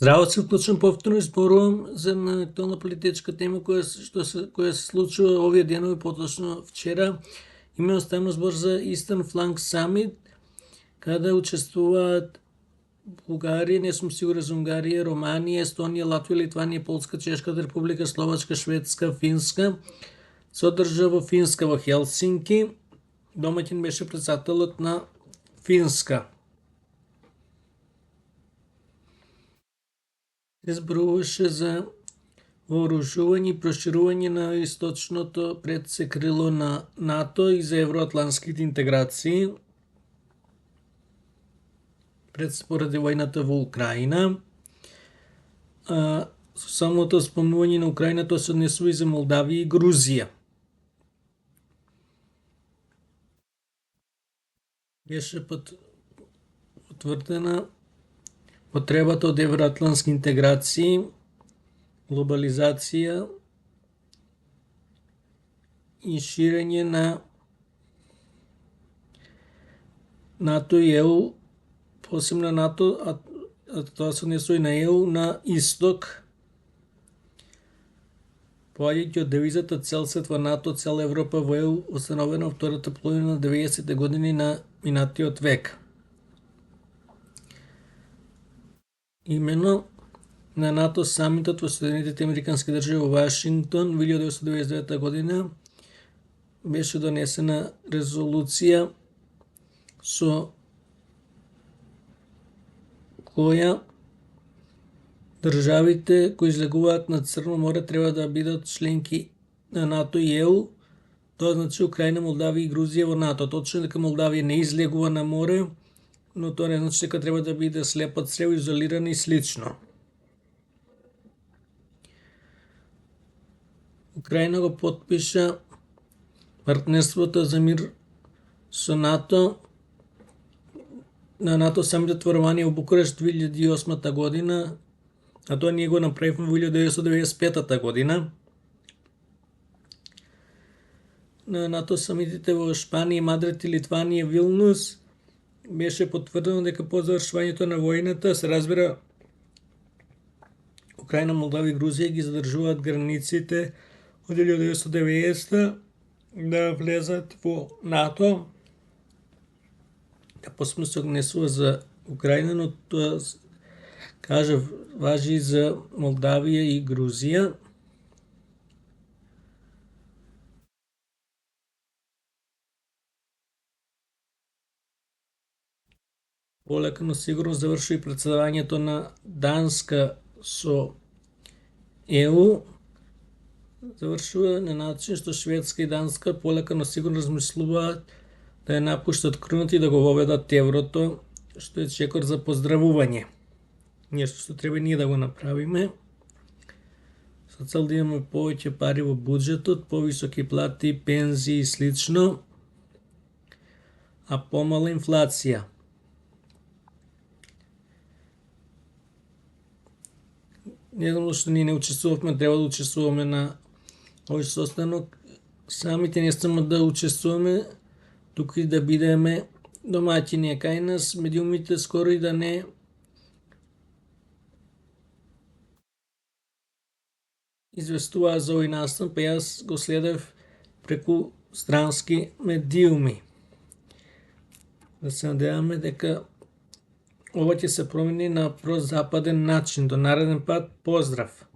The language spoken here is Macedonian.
Здраво, се вклучам повторно и зборувам за една актуална политичка тема која се случува овие денови, поточно вчера. Именно ставно збор за Eastern Flank Summit, каде учествуваат Бугарија, не сум сигурен за Унгарија, Романија, Естонија, Латвија, Литванија, Полска, Чешката република, Словачка, Шведска, Финска. Се одржа во Финска, во Хелсинки. Домаќин беше претседателот на Финска. Се зборуваше за вооружување и проширување на источното предсекрило на НАТО и за евроатлантските интеграции поради војната во Украина. Самото спомнување на Украина тоа се однесува и за Молдавија и Грузија. Беше потврдена потребата од евроатлантски интеграции, глобализација и ширење на НАТО и ЕУ, посебно НАТО, а тоа се однесува и на ЕУ на исток, поаѓајќи од девизата цел свет во НАТО, цел Европа во ЕУ, установена во втората половина на 90-те години на минатиот век. Имено на НАТО самитот во Соединетите Американски држави во Вашингтон 1999 година беше донесена резолуција со која државите кои излегуваат на Црно море треба да бидат членки на НАТО и ЕУ. Тоа значи Украина, Молдавија и Грузија во НАТО. Точно дека Молдавија не излегува на море, но тоа не значи дека треба да биде слепа црев, изолирана и слично. Украина го потпиша партнерството за мир со НАТО на НАТО самитот во Романија во Букурешт 2008 година, а тоа ние го направивме во 1995 година. На НАТО самитите во Шпанија, Мадрид и Литванија, Вилнус беше потврдено дека по завршувањето на војната се разбира Украина, Молдавија и Грузија ги задржуваат границите од 1990 да влезат во НАТО. Посебно се однесува за Украина, но тоа важи и за Молдавија и Грузија. Полека, но сигурно завршува и претседавањето на Данска со ЕУ. Завршува на начин што Шведска и Данска полека, но сигурно размислуваат да ја напуштат кроната и да го воведат еврото, што е чекор за поздравување. Нешто што треба ние да го направиме. Со цел да имаме повеќе пари во буџетот, повисоки плати, пензии и слично, а помала инфлација. Не знам што ние не учествувавме, треба да учествуваме на овој состанок. Самите не само да учествуваме, туку и да бидеме домаќини. Кај нас медиумите скоро и да не известуваа за овој настан, па јас го следев преку странски медиуми. Да се надеваме дека ова ќе се промени на прозападен начин. До нареден пат, поздрав!